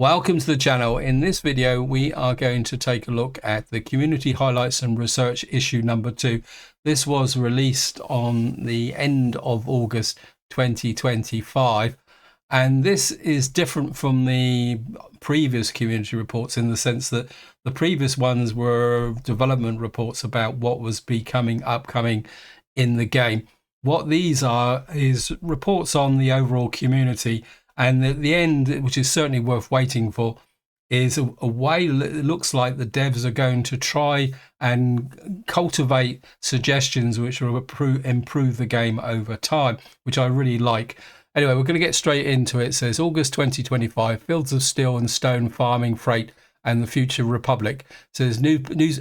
Welcome to the channel. In this video, we are going to take a look at the Community Highlights and Research issue number 2. This was released on the end of August 2025. And this is different from the previous community reports in the sense that the previous ones were development reports about what was upcoming in the game. What these are is reports on the overall community. And at the end, which is certainly worth waiting for, is a way that it looks like the devs are going to try and cultivate suggestions which will improve the game over time, which I really like. Anyway, we're going to get straight into it. It says August 2025, Fields of Steel and Stone Farming Freight and the Future Republic. It says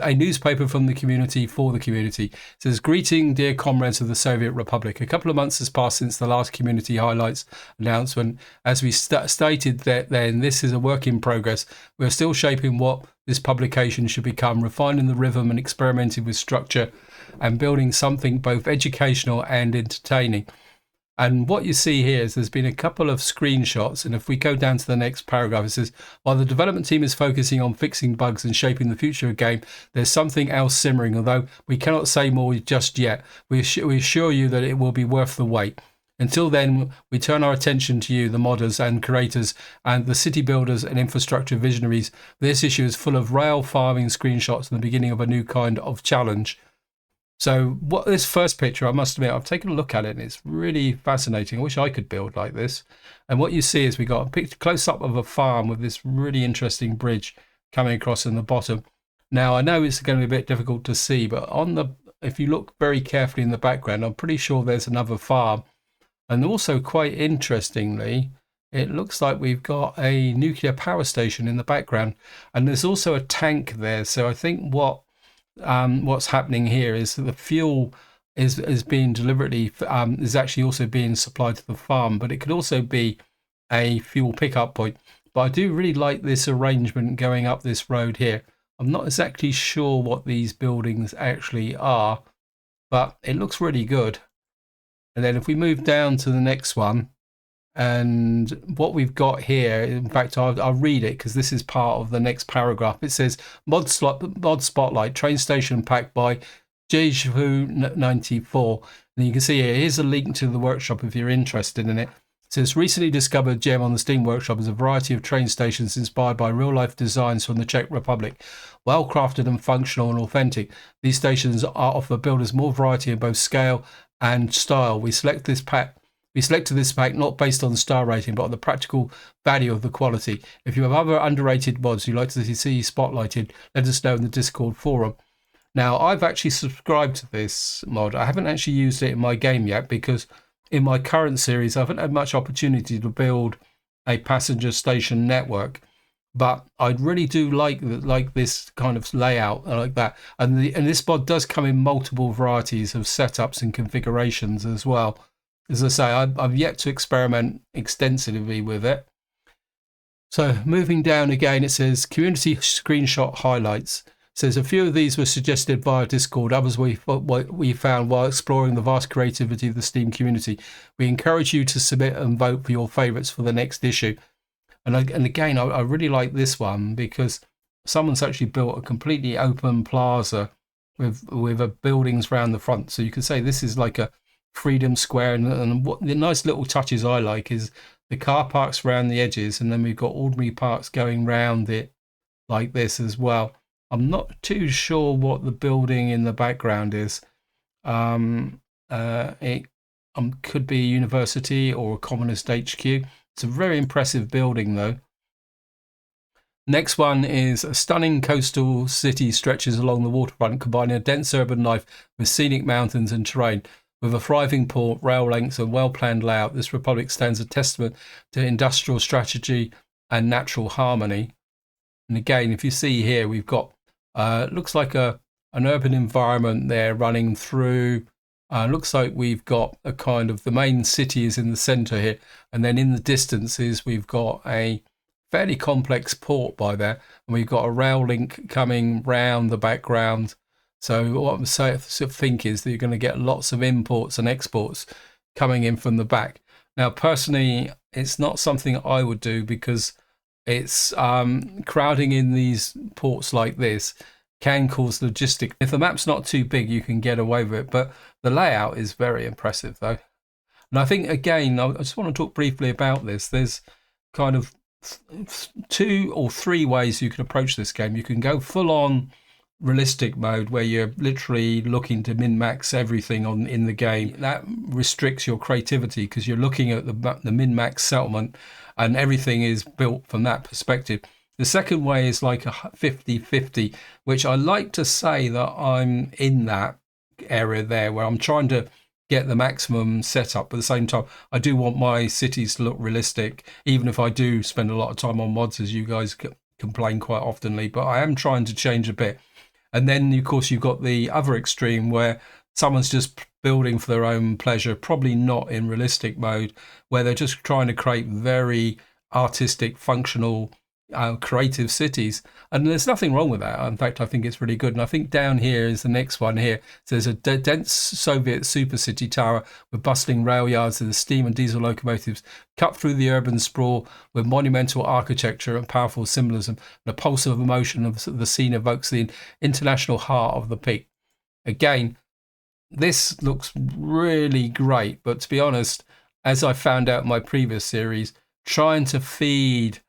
a newspaper from the community for the community. It says, greeting dear comrades of the Soviet Republic. A couple of months has passed since the last community highlights announcement. As we stated then, this is a work in progress. We're still shaping what this publication should become, refining the rhythm and experimenting with structure and building something both educational and entertaining. And what you see here is there's been a couple of screenshots. And if we go down to the next paragraph, it says, while the development team is focusing on fixing bugs and shaping the future of the game, there's something else simmering, although we cannot say more just yet. We assure you that it will be worth the wait. Until then, we turn our attention to you, the modders and creators, and the city builders and infrastructure visionaries. This issue is full of rail farming screenshots and the beginning of a new kind of challenge. So what this first picture, I must admit, I've taken a look at it and it's really fascinating. I wish I could build like this. And what you see is we got a picture close up of a farm with this really interesting bridge coming across in the bottom. Now, I know it's going to be a bit difficult to see, but if you look very carefully in the background, I'm pretty sure there's another farm. And also, quite interestingly, it looks like we've got a nuclear power station in the background. And there's also a tank there. So I think what's happening here is that the fuel is being deliberately is actually also being supplied to the farm, but it could also be a fuel pickup point. But I do really like this arrangement going up this road here. I'm not exactly sure what these buildings actually are, but it looks really good. And then if we move down to the next one, and what we've got here, in fact, I'll read it because this is part of the next paragraph. It says, Mod Spotlight, train station packed by Jeju94. And you can see here's a link to the workshop if you're interested in it. It says, recently discovered gem on the Steam Workshop is a variety of train stations inspired by real-life designs from the Czech Republic. Well crafted and functional and authentic. These stations offer builders more variety in both scale and style. We selected this pack not based on the star rating, but on the practical value of the quality. If you have other underrated mods you'd like to see spotlighted, let us know in the Discord forum. Now, I've actually subscribed to this mod. I haven't actually used it in my game yet because in my current series, I haven't had much opportunity to build a passenger station network. But I really do like this kind of layout. I like that. And this mod does come in multiple varieties of setups and configurations as well. As I say, I've yet to experiment extensively with it. So moving down again, it says community screenshot highlights. It says a few of these were suggested via Discord. Others we found while exploring the vast creativity of the Steam community. We encourage you to submit and vote for your favourites for the next issue. And again, I really like this one because someone's actually built a completely open plaza with buildings around the front. So you can say this is like a Freedom Square, and what the nice little touches I like is the car parks around the edges, and then we've got ordinary parks going round it like this as well. I'm not too sure what the building in the background is. It could be a university or a communist HQ. It's a very impressive building though. Next one is a stunning coastal city stretches along the waterfront, combining a dense urban life with scenic mountains and terrain. With a thriving port, rail links and well-planned layout, this republic stands a testament to industrial strategy and natural harmony. And again, if you see here, we've got, looks like an urban environment there running through. Looks like we've got a kind of, the main city is in the centre here. And then in the distances, we've got a fairly complex port by there. And we've got a rail link coming round the background. So what I'm saying, sort of think is that you're going to get lots of imports and exports coming in from the back. Now, personally, it's not something I would do because It's crowding in these ports like this can cause logistic. If the map's not too big, you can get away with it. But the layout is very impressive, though. And I think, again, I just want to talk briefly about this. There's kind of 2 or 3 ways you can approach this game. You can go full on realistic mode where you're literally looking to min-max everything in the game. That restricts your creativity because you're looking at the min-max settlement and everything is built from that perspective. The second way is like a 50-50, which I like to say that I'm in that area there where I'm trying to get the maximum setup. At the same time, I do want my cities to look realistic, even if I do spend a lot of time on mods, as you guys complain quite oftenly, but I am trying to change a bit. And then, of course, you've got the other extreme where someone's just building for their own pleasure, probably not in realistic mode, where they're just trying to create very artistic, functional, creative cities. And there's nothing wrong with that. In fact, I think it's really good. And I think down here is the next one here. So there's a dense Soviet super city tower with bustling rail yards and steam and diesel locomotives cut through the urban sprawl with monumental architecture and powerful symbolism. The pulse of emotion of the scene evokes the international heart of the peak. Again, this looks really great. But to be honest, as I found out in my previous series, trying to feed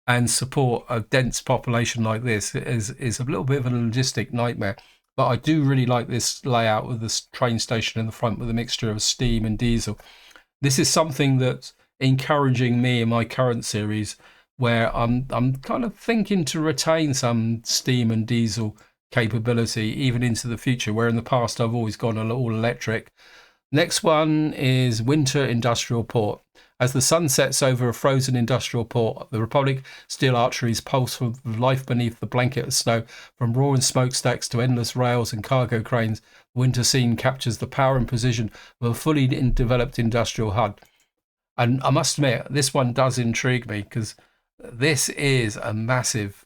and support a dense population like this is a little bit of a logistic nightmare. But I do really like this layout with this train station in the front with a mixture of steam and diesel. This is something that's encouraging me in my current series, where I'm kind of thinking to retain some steam and diesel capability even into the future, where in the past I've always gone all electric. Next one is Winter Industrial Port. As the sun sets over a frozen industrial port, the Republic steel arteries pulse with life beneath the blanket of snow. From roaring smokestacks to endless rails and cargo cranes, the winter scene captures the power and precision of a fully developed industrial hub. And I must admit, this one does intrigue me because this is a massive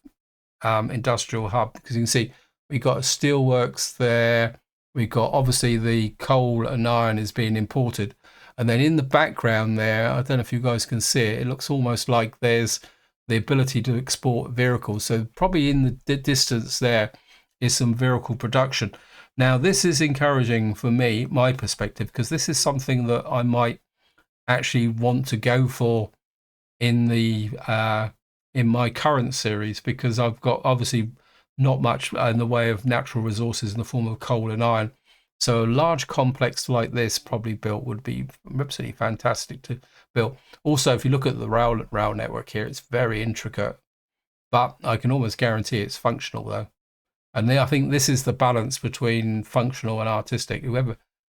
industrial hub. Because you can see we've got steelworks there. We've got obviously the coal and iron is being imported. And then in the background there, I don't know if you guys can see it, it looks almost like there's the ability to export vehicles. So probably in the distance there is some vehicle production. Now, this is encouraging for me, my perspective, because this is something that I might actually want to go for in the in my current series, because I've got obviously not much in the way of natural resources in the form of coal and iron. So a large complex like this probably built would be absolutely fantastic to build. Also, if you look at the rail network here, it's very intricate, but I can almost guarantee it's functional though. And then I think this is the balance between functional and artistic.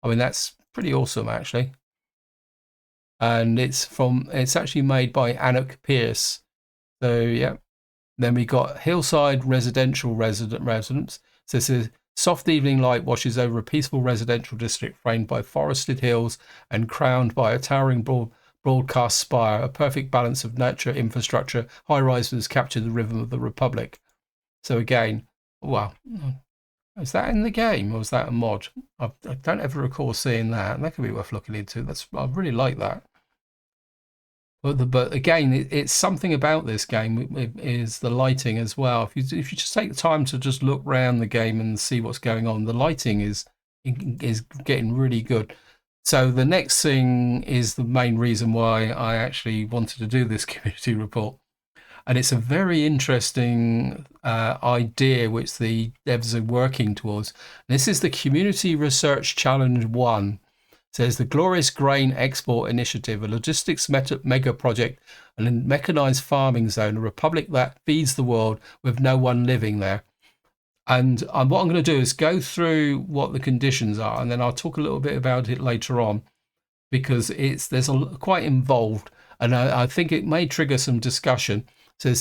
That's pretty awesome actually. And it's actually made by Anuk Pierce. So yeah. Then we got hillside residential residents. So this is soft evening light washes over a peaceful residential district framed by forested hills and crowned by a towering broadcast spire. A perfect balance of nature, infrastructure, high rises capture the rhythm of the Republic. So again, wow, is that in the game or is that a mod? I don't ever recall seeing that. That could be worth looking into. I really like that. But again, it's something about this game is the lighting as well. If you just take the time to just look around the game and see what's going on, the lighting is getting really good. So the next thing is the main reason why I actually wanted to do this community report. And it's a very interesting idea which the devs are working towards. This is the Community Research Challenge 1. Says the Glorious Grain Export Initiative, a logistics mega project, and a mechanized farming zone, a republic that feeds the world with no one living there. And what I'm going to do is go through what the conditions are, and then I'll talk a little bit about it later on, because there's quite involved, and I think it may trigger some discussion. So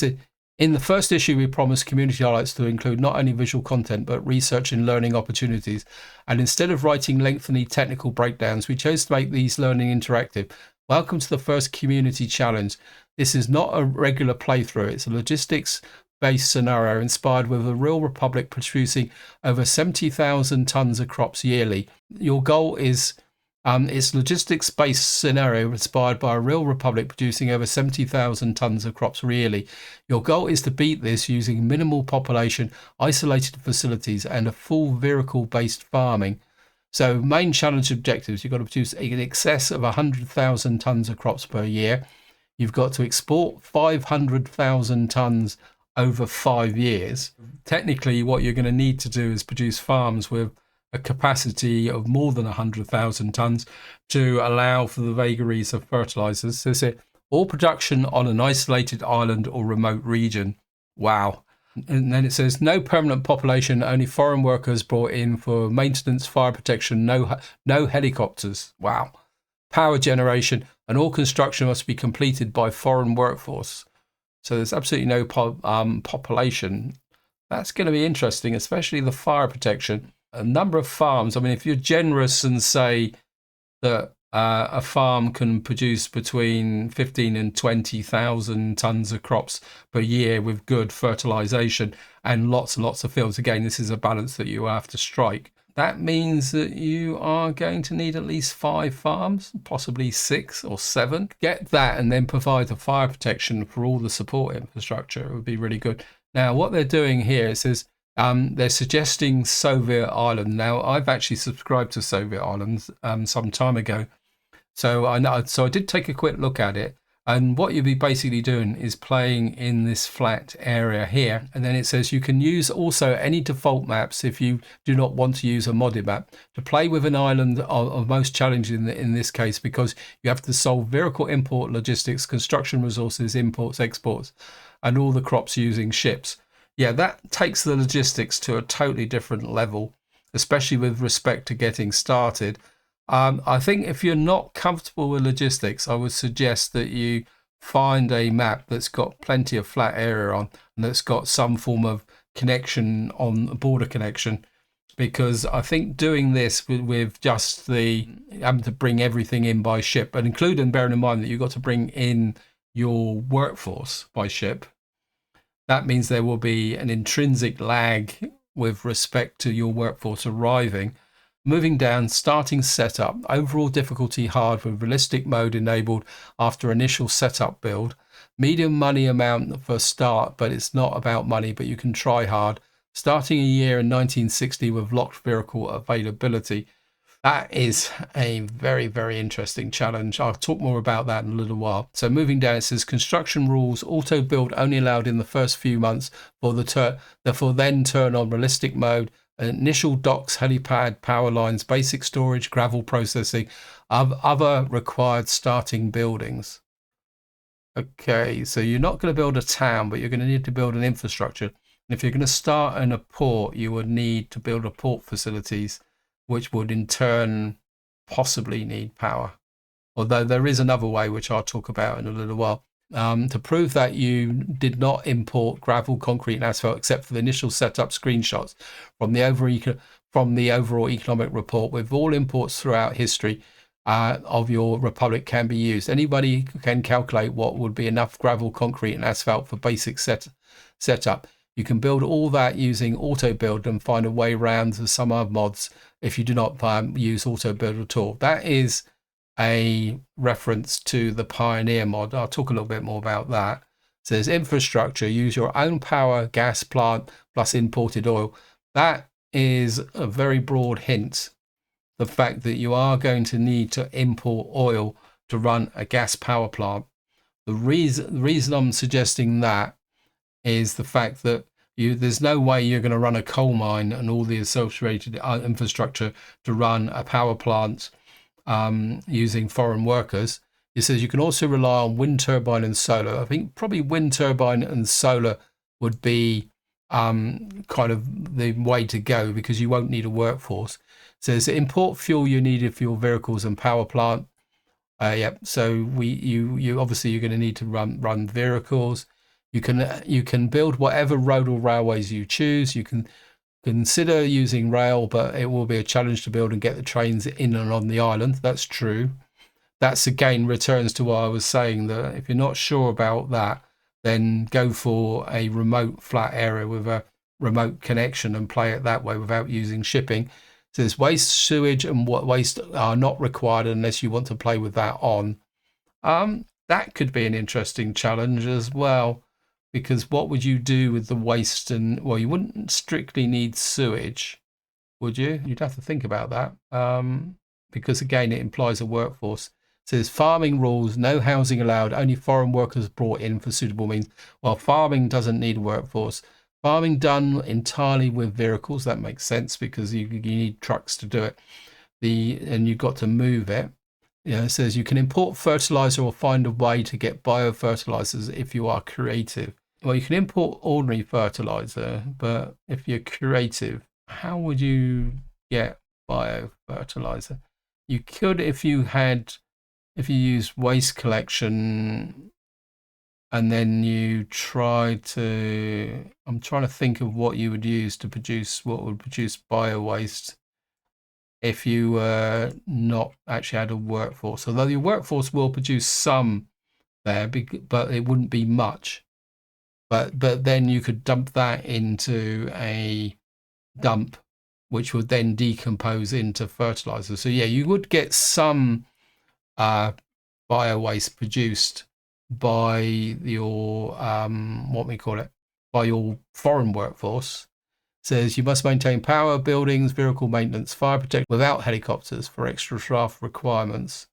in the first issue, we promised community highlights to include not only visual content, but research and learning opportunities. And instead of writing lengthy technical breakdowns, we chose to make these learning interactive. Welcome to the first community challenge. This is not a regular playthrough. It's a logistics-based scenario inspired with a real republic producing over 70,000 tons of crops yearly. Your goal is It's logistics-based scenario inspired by a real republic producing over 70,000 tons of crops yearly. Your goal is to beat this using minimal population, isolated facilities, and a full vehicle-based farming. So main challenge objectives: you've got to produce in excess of 100,000 tons of crops per year. You've got to export 500,000 tons over 5 years. Technically, what you're going to need to do is produce farms with a capacity of more than 100,000 tons to allow for the vagaries of fertilizers. So it's all production on an isolated island or remote region. Wow. And then it says no permanent population, only foreign workers brought in for maintenance, fire protection, no helicopters. Wow. Power generation, and all construction must be completed by foreign workforce. So there's absolutely no population. That's going to be interesting, especially the fire protection. A number of farms. I mean, if you're generous and say that a farm can produce between 15 and 20,000 tons of crops per year with good fertilization and lots and lots of fields. Again, this is a balance that you have to strike. That means that you are going to need at least 5 farms, possibly 6 or 7. Get that and then provide the fire protection for all the support infrastructure. It would be really good. Now, what they're doing here, it says they're suggesting Soviet Island. Now, I've actually subscribed to Soviet Islands some time ago. So I did take a quick look at it. And what you'll be basically doing is playing in this flat area here. And then it says you can use also any default maps if you do not want to use a modded map. To play with an island are most challenging in this case because you have to solve vehicle import logistics, construction resources, imports, exports, and all the crops using ships. Yeah, that takes the logistics to a totally different level, especially with respect to getting started. I think if you're not comfortable with logistics, I would suggest that you find a map that's got plenty of flat area on and that's got some form of connection on the border connection, because I think doing this with just the having to bring everything in by ship, and including bearing in mind that you've got to bring in your workforce by ship, that means there will be an intrinsic lag with respect to your workforce arriving. Moving down, starting setup, overall difficulty hard with realistic mode enabled after initial setup build. Medium money amount for start, but it's not about money, but you can try hard. Starting a year in 1960 with locked vehicle availability. That is a very, very interesting challenge. I'll talk more about that in a little while. So moving down, it says construction rules, auto build only allowed in the first few months therefore then turn on realistic mode. Initial docks, helipad, power lines, basic storage, gravel processing, other required starting buildings. Okay, so you're not going to build a town, but you're going to need to build an infrastructure. And if you're going to start in a port, you would need to build a port facilities, which would in turn possibly need power. Although there is another way, which I'll talk about in a little while. To prove that you did not import gravel, concrete, and asphalt except for the initial setup screenshots from the overall economic report, with all imports throughout history of your republic can be used. Anybody can calculate what would be enough gravel, concrete, and asphalt for basic setup. You can build all that using auto build and find a way around some other mods if you do not use auto build at all. That is a reference to the Pioneer mod. I'll talk a little bit more about that. It says infrastructure, use your own power, gas plant plus imported oil. That is a very broad hint. The fact that you are going to need to import oil to run a gas power plant. The reason I'm suggesting that is the fact that there's no way you're going to run a coal mine and all the associated infrastructure to run a power plant using foreign workers. It says you can also rely on wind turbine and solar. I think probably wind turbine and solar would be kind of the way to go because you won't need a workforce. It says import fuel you needed for your vehicles and power plant. So you obviously you're going to need to run vehicles. You can build whatever road or railways you choose. You can consider using rail, but it will be a challenge to build and get the trains in and on the island. That's true. That's again returns to what I was saying, that if you're not sure about that, then go for a remote flat area with a remote connection and play it that way without using shipping. It says waste, sewage, and what waste are not required unless you want to play with that on. That could be an interesting challenge as well, because what would you do with the waste? And well, you wouldn't strictly need sewage, would you? You'd have to think about that, because again, it implies a workforce. It says farming rules, no housing allowed, only foreign workers brought in for suitable means. Well, farming doesn't need a workforce. Farming done entirely with vehicles, that makes sense because you need trucks to do it. And you've got to move it. It says you can import fertilizer or find a way to get biofertilizers if you are creative. Well, you can import ordinary fertilizer, but if you're creative, how would you get biofertilizer? You could if you use waste collection and then you I'm trying to think of what you would use to produce what would produce bio waste if you not actually had a workforce. Although your workforce will produce some there, but it wouldn't be much. But then you could dump that into a dump, which would then decompose into fertilizer. So yeah, you would get some bio waste produced by your by your foreign workforce. Says you must maintain power, buildings, vehicle maintenance, fire protection without helicopters for extra staff requirements.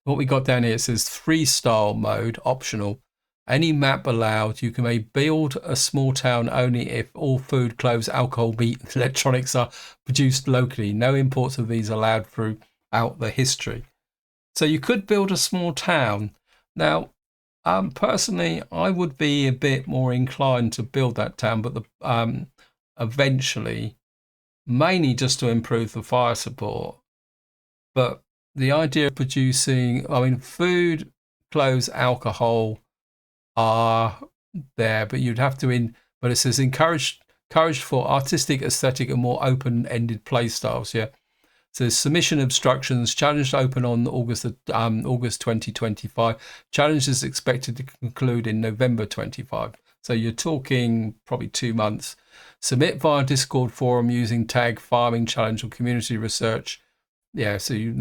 What we got down here, it says freestyle mode optional. Any map allowed. You may build a small town only if all food, clothes, alcohol, meat, and electronics are produced locally. No imports of these allowed throughout the history. So you could build a small town. Now, personally, I would be a bit more inclined to build that town, but eventually, mainly just to improve the fire support. But the idea of producing, food, clothes, alcohol are there, but you'd have to but it says encouraged for artistic, aesthetic, and more open-ended play styles. Yeah. So submission obstructions, challenge open on August 2025. Challenge is expected to conclude in November 25. So you're talking probably 2 months. Submit via Discord forum using tag farming challenge or community research. Yeah, so you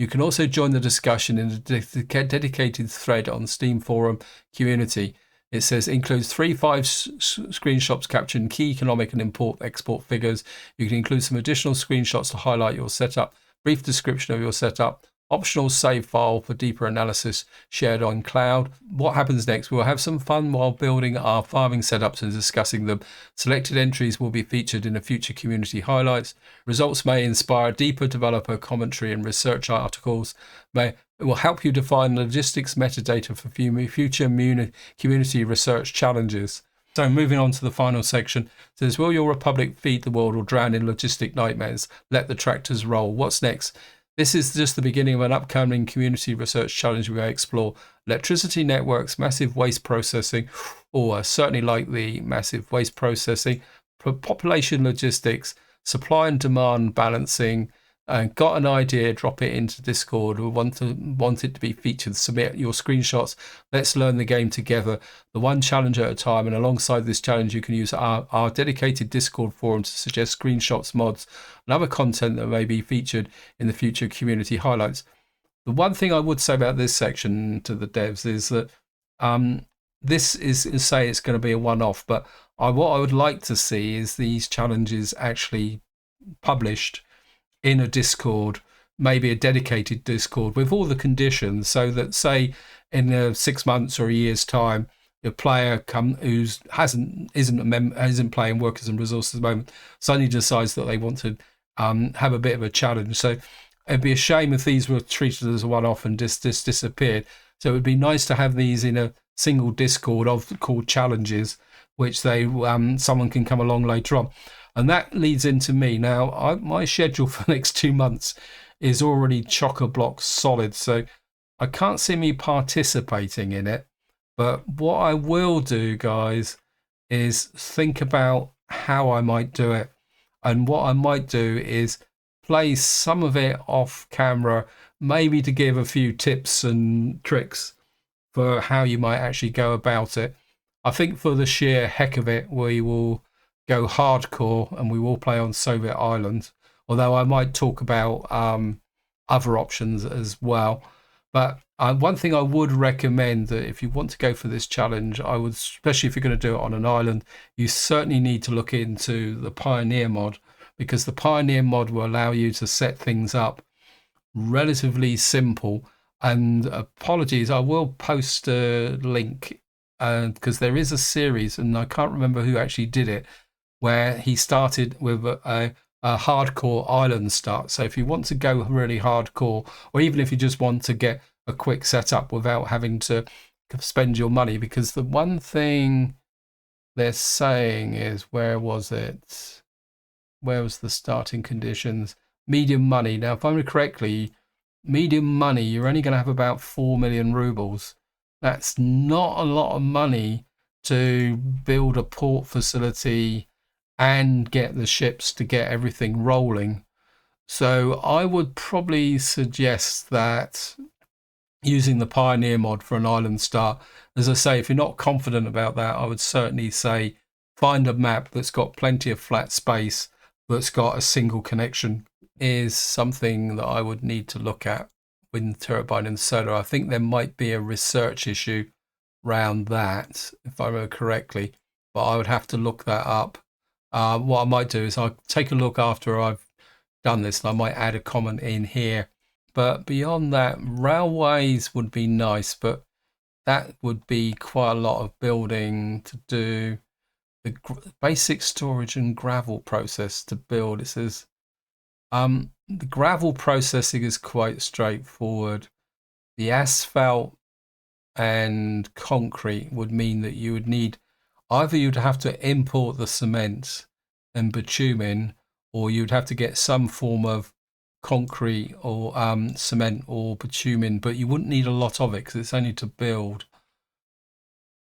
can also join the discussion in a dedicated thread on Steam forum community. It says includes 3-5 screenshots capturing key economic and export figures. You can include some additional screenshots to highlight your setup, brief description of your setup, optional save file for deeper analysis shared on cloud. What happens next? We'll have some fun while building our farming setups and discussing them. Selected entries will be featured in a future community highlights. Results may inspire deeper developer commentary and research articles. It will help you define logistics metadata for future community research challenges. So moving on to the final section, it says, will your republic feed the world or drown in logistic nightmares? Let the tractors roll. What's next? This is just the beginning of an upcoming community research challenge we may explore. Electricity networks, massive waste processing, or certainly like the massive waste processing, population logistics, supply and demand balancing. Got an idea, drop it into Discord. We want it to be featured. Submit your screenshots. Let's learn the game together, the one challenge at a time. And alongside this challenge, you can use our dedicated Discord forum to suggest screenshots, mods, and other content that may be featured in the future community highlights. The one thing I would say about this section to the devs is that this is say it's going to be a one-off, but what I would like to see is these challenges actually published in a Discord, maybe a dedicated Discord with all the conditions, so that say in 6 months or a year's time, a player who isn't playing workers and resources at the moment suddenly decides that they want to have a bit of a challenge. So it'd be a shame if these were treated as a one-off and just disappeared. So it would be nice to have these in a single Discord called challenges, which someone can come along later on. And that leads into me. Now, my schedule for the next 2 months is already chock-a-block solid, so I can't see me participating in it. But what I will do, guys, is think about how I might do it. And what I might do is play some of it off camera, maybe to give a few tips and tricks for how you might actually go about it. I think for the sheer heck of it, we will go hardcore and we will play on Soviet Island, although I might talk about other options as well. But one thing I would recommend, that if you want to go for this challenge, I would, especially if you're going to do it on an island, you certainly need to look into the Pioneer mod, because the Pioneer mod will allow you to set things up relatively simple. And apologies, I will post a link because there is a series, and I can't remember who actually did it, where he started with a hardcore island start. So if you want to go really hardcore, or even if you just want to get a quick setup without having to spend your money, because the one thing they're saying is, where was it? Where was the starting conditions? Medium money. Now, if I remember correctly, medium money, you're only going to have about 4 million rubles. That's not a lot of money to build a port facility and get the ships to get everything rolling. So I would probably suggest that using the Pioneer mod for an island start. As I say, if you're not confident about that, I would certainly say find a map that's got plenty of flat space, that's got a single connection, is something that I would need to look at wind turbine and solar. I think there might be a research issue around that, if I remember correctly, but I would have to look that up. What I might do is I'll take a look after I've done this, and I might add a comment in here. But beyond that, railways would be nice, but that would be quite a lot of building to do. The basic storage and gravel process to build, it says the gravel processing is quite straightforward. The asphalt and concrete would mean that you would need, either you'd have to import the cement and bitumen, or you'd have to get some form of concrete or cement or bitumen, but you wouldn't need a lot of it because it's only to build.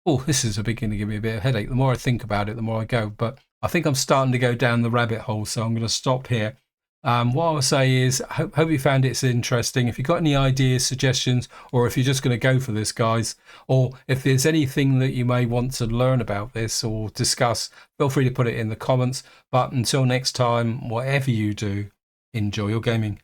Oh, this is beginning to give me a bit of a headache. The more I think about it, the more I go. But I think I'm starting to go down the rabbit hole, so I'm going to stop here. What I will say is, hope you found it interesting. If you've got any ideas, suggestions, or if you're just going to go for this, guys, or if there's anything that you may want to learn about this or discuss, feel free to put it in the comments. But until next time, whatever you do, enjoy your gaming.